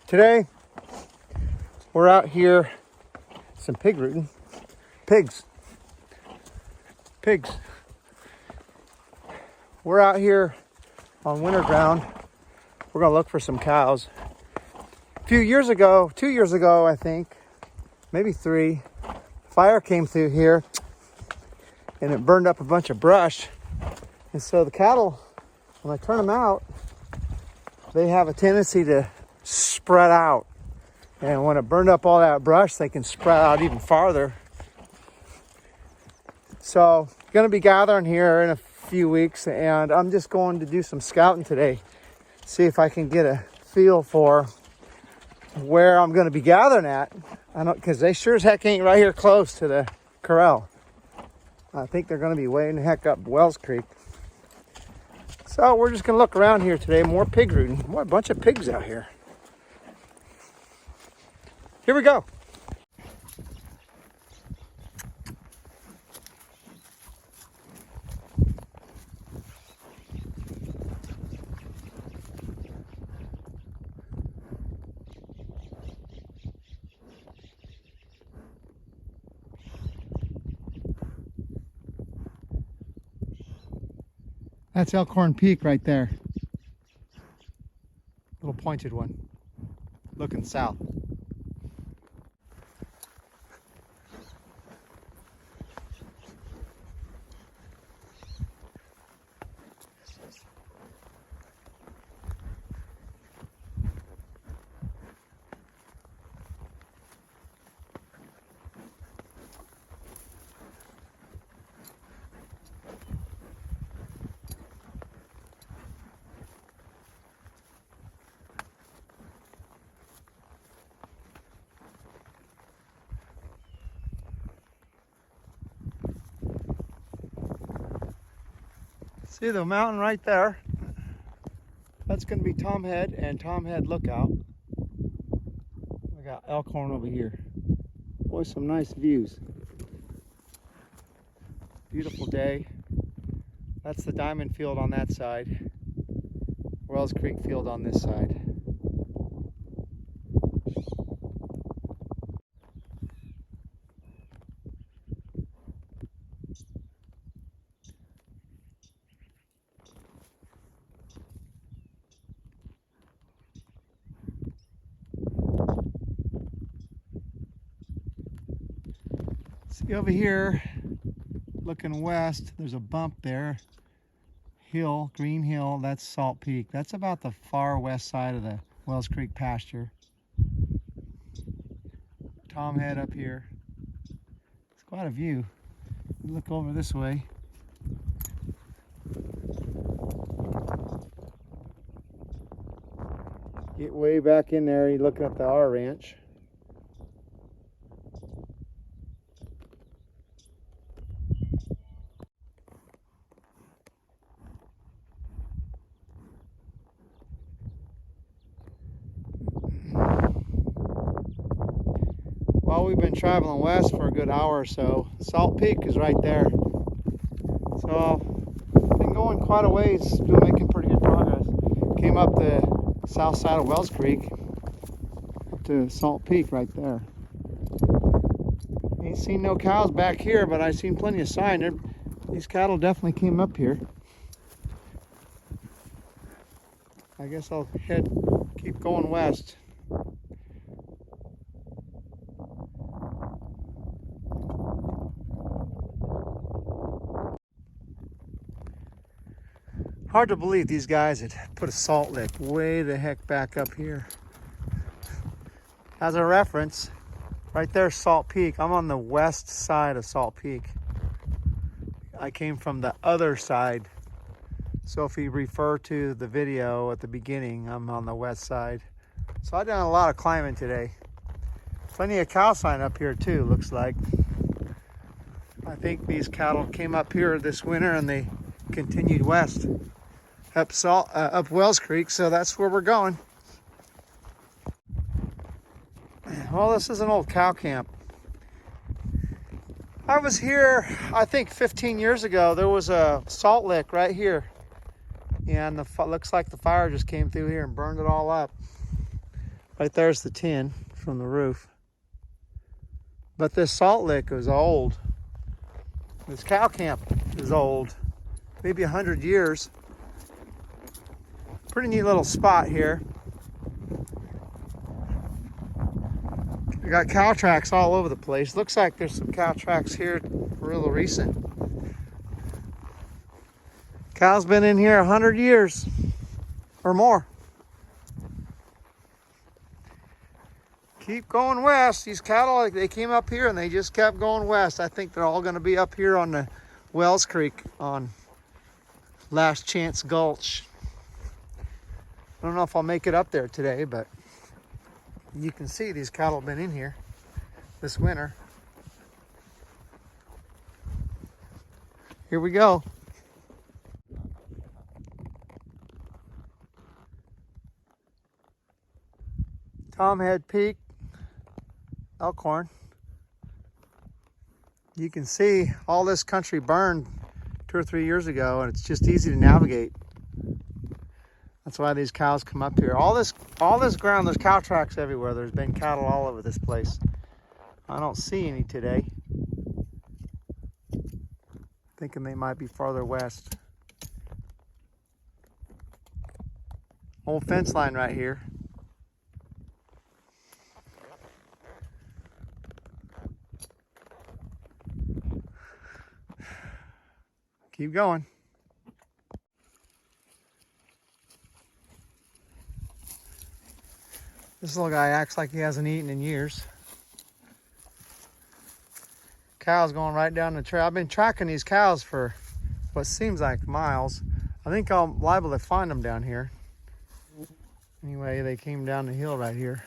Today, we're out here, some pig rooting. Pigs. We're out here on winter ground. We're gonna look for some cows. A few years ago, 2 years ago, I think, maybe 3, fire came through here and it burned up a bunch of brush. And so the cattle, when I turn them out, they have a tendency to spread out. And when it burned up all that brush, they can spread out even farther. So, gonna be gathering here in a few weeks, and I'm just going to do some scouting today. See if I can get a feel for where I'm gonna be gathering at. I don't, because they sure as heck ain't right here close to the corral. I think they're gonna be way in the heck up Wells Creek. So we're just gonna look around here today. More pig rooting. What a bunch of pigs out here. Here we go. That's Elkhorn Peak right there. Little pointed one, looking south. See the mountain right there? That's going to be Tom Head and Tom Head Lookout. We got Elkhorn over here. Boy, some nice views. Beautiful day. That's the Diamond Field on that side. Wells Creek Field on this side. See over here, looking west, there's a bump there. Hill, Green Hill, that's Salt Peak. That's about the far west side of the Wells Creek pasture. Tom Head up here. It's quite a view. Look over this way. Get way back in there, you're looking at the R Ranch. Well, we've been traveling west for a good hour or so. Salt Peak is right there. So, been going quite a ways, been making pretty good progress. Came up the south side of Wells Creek to Salt Peak right there. Ain't seen no cows back here, but I seen plenty of sign. These cattle definitely came up here. I guess I'll keep going west. Hard to believe these guys had put a salt lick way the heck back up here. As a reference, right there's Salt Peak. I'm on the west side of Salt Peak. I came from the other side. So if you refer to the video at the beginning, I'm on the west side. So I've done a lot of climbing today. Plenty of cow sign up here too, looks like. I think these cattle came up here this winter and they continued west up Wells Creek, so that's where we're going. Well, this is an old cow camp. I was here, I think 15 years ago. There was a salt lick right here. And looks like the fire just came through here and burned it all up. Right there's the tin from the roof. But this salt lick is old. This cow camp is old, maybe 100 years. Pretty neat little spot here. We got cow tracks all over the place. Looks like there's some cow tracks here real recent. Cow's been in here 100 years or more. Keep going west. These cattle, they came up here and they just kept going west. I think they're all going to be up here on the Wells Creek on Last Chance Gulch. I don't know if I'll make it up there today, but you can see these cattle have been in here this winter. Here we go. Tomhead Peak, Elkhorn. You can see all this country burned 2 or 3 years ago, and it's just easy to navigate. That's why these cows come up here. All this ground, there's cow tracks everywhere. There's been cattle all over this place. I don't see any today. Thinking they might be farther west. Old fence line right here. Keep going. This little guy acts like he hasn't eaten in years. Cows going right down the trail. I've been tracking these cows for what seems like miles. I think I'm liable to find them down here. Anyway, they came down the hill right here.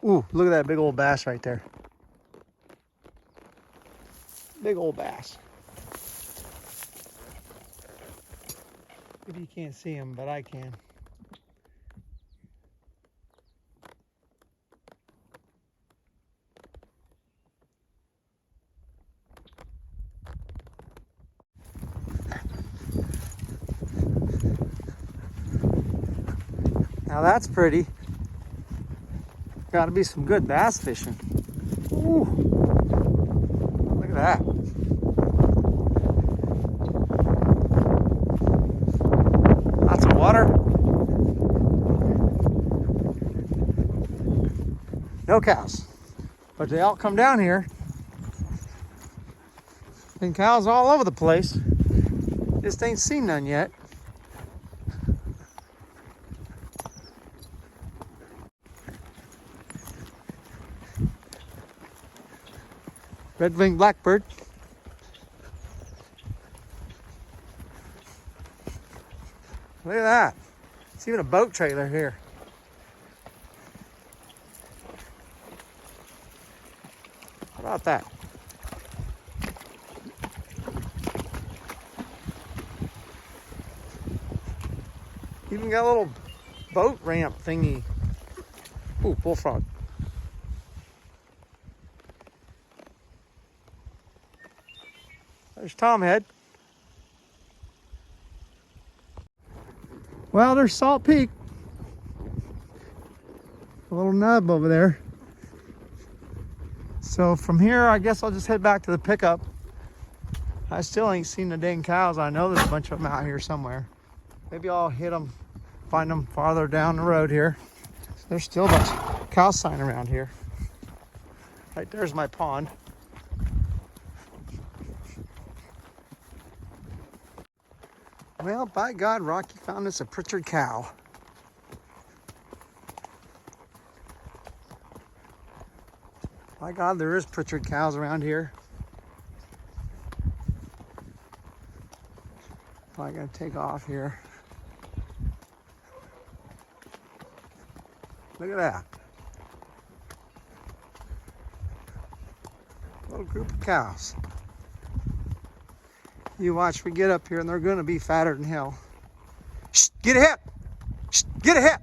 Ooh, look at that big old bass right there. Big old bass. Maybe you can't see him, but I can. Now that's pretty. Got to be some good bass fishing. Ooh, look at that. Lots of water. No cows, but they all come down here. And cows all over the place. Just ain't seen none yet. Red-winged blackbird. Look at that. It's even a boat trailer here. How about that? Even got a little boat ramp thingy. Ooh, bullfrog. There's Tomhead. Well, there's Salt Peak. A little nub over there. So from here, I guess I'll just head back to the pickup. I still ain't seen the dang cows. I know there's a bunch of them out here somewhere. Maybe I'll hit them, find them farther down the road here. There's still a bunch of cow sign around here. Right there's my pond. Well, by God, Rocky found us a Pritchard cow. By God, there is Pritchard cows around here. I gotta take off here. Look at that. Little group of cows. You watch we get up here and they're gonna be fatter than hell. Shh, get ahead! Shh, get ahead!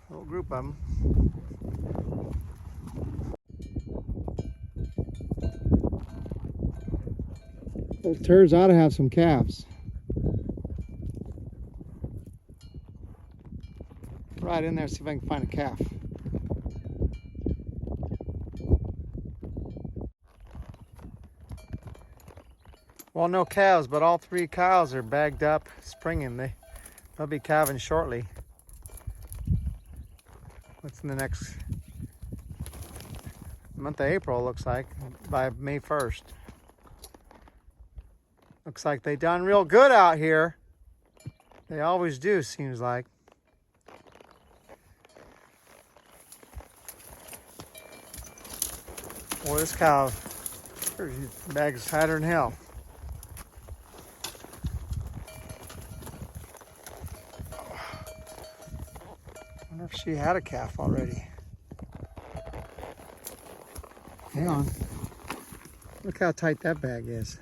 Little group of them. Those turds ought to have some calves. Right in there, see if I can find a calf. Well, no calves, but all 3 cows are bagged up, springing. They'll be calving shortly. What's in the next month of April, looks like, by May 1st. Looks like they done real good out here. They always do, seems like. Boy, this cow, her bag's fatter than hell. I wonder if she had a calf already. Hang on. Look how tight that bag is.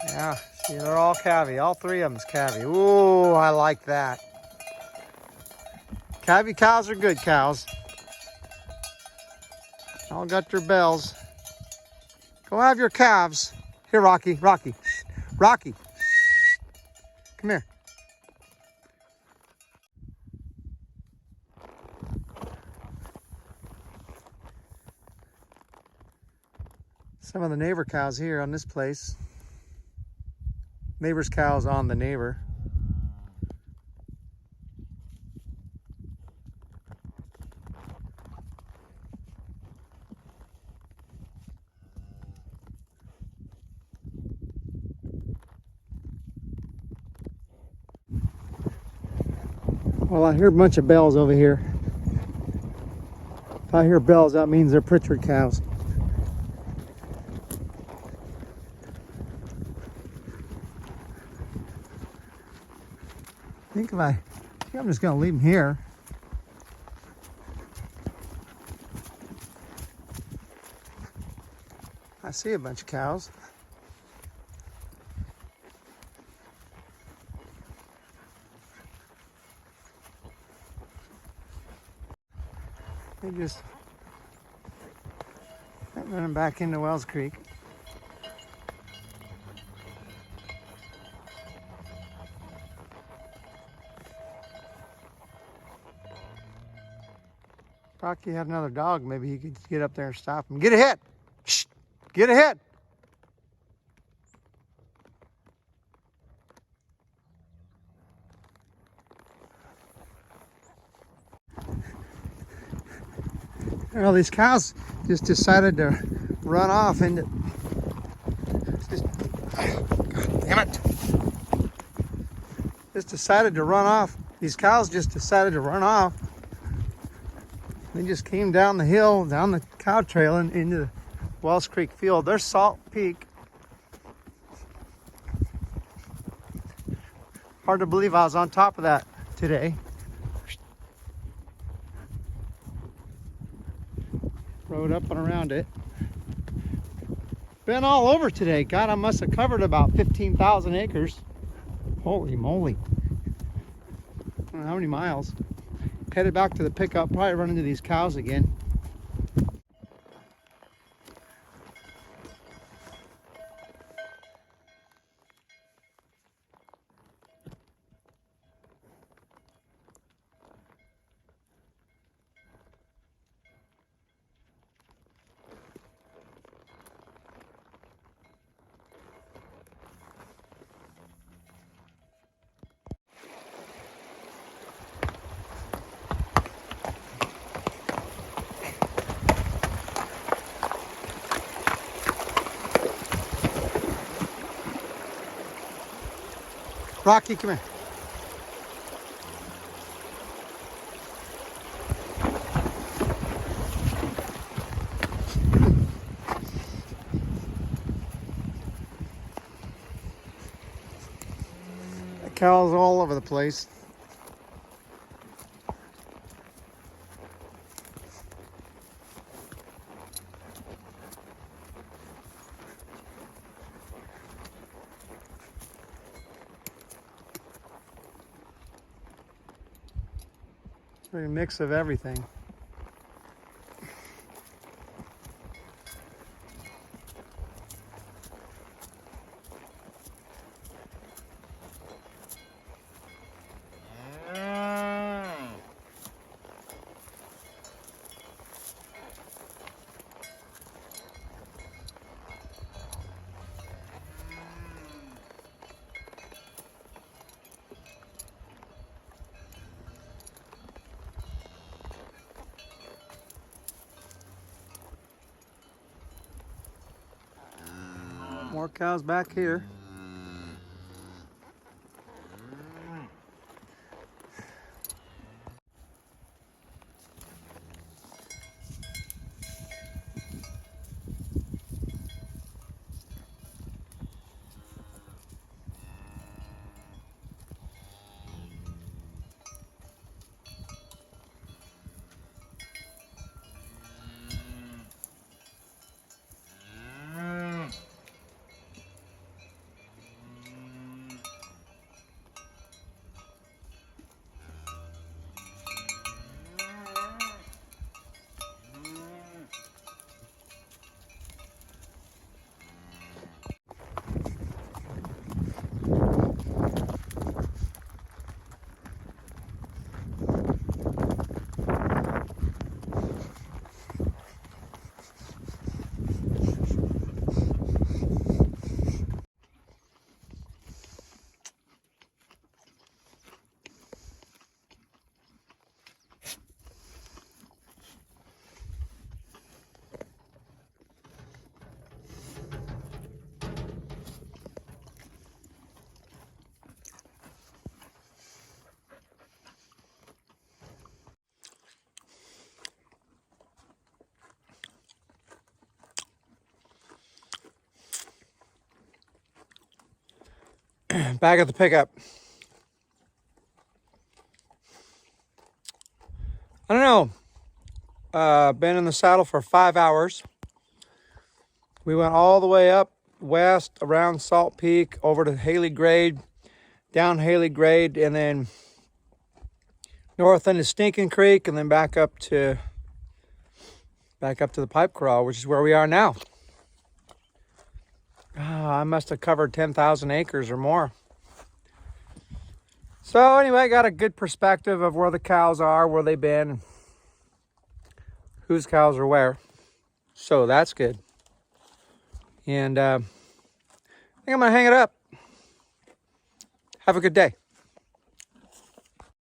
Yeah, see, they're all calvy. All 3 of them's calvy. Ooh, I like that. Calvy cows are good cows. All got their bells. Go have your calves. Here, Rocky, Rocky, Rocky. Come here. Some of the neighbor cows here on this place. Neighbor's cows on the neighbor. Well, I hear a bunch of bells over here. If I hear bells, that means they're Pritchard cows. I think I'm just gonna leave them here. I see a bunch of cows. They just running back into Wells Creek. Rocky had another dog. Maybe he could get up there and stop him. Get ahead! Shh! Get ahead! Well, these cows just decided to run off and God damn it! Just decided to run off. These cows just decided to run off. They just came down the hill, down the cow trail and into the Wells Creek field. There's Salt Peak. Hard to believe I was on top of that today. Rode up and around it. Been all over today. God, I must have covered about 15,000 acres. Holy moly. I don't know how many miles. Headed back to the pickup, probably run into these cows again. Rocky, come here. Cows all over the place. It's a mix of everything. More cows back here. Back at the pickup. I don't know. Been in the saddle for 5 hours. We went all the way up west around Salt Peak over to Haley Grade, down Haley Grade, and then north into Stinking Creek, and then back up to the Pipe Corral, which is where we are now. I must have covered 10,000 acres or more. So anyway, I got a good perspective of where the cows are, where they've been, whose cows are where. So that's good. And I think I'm going to hang it up. Have a good day.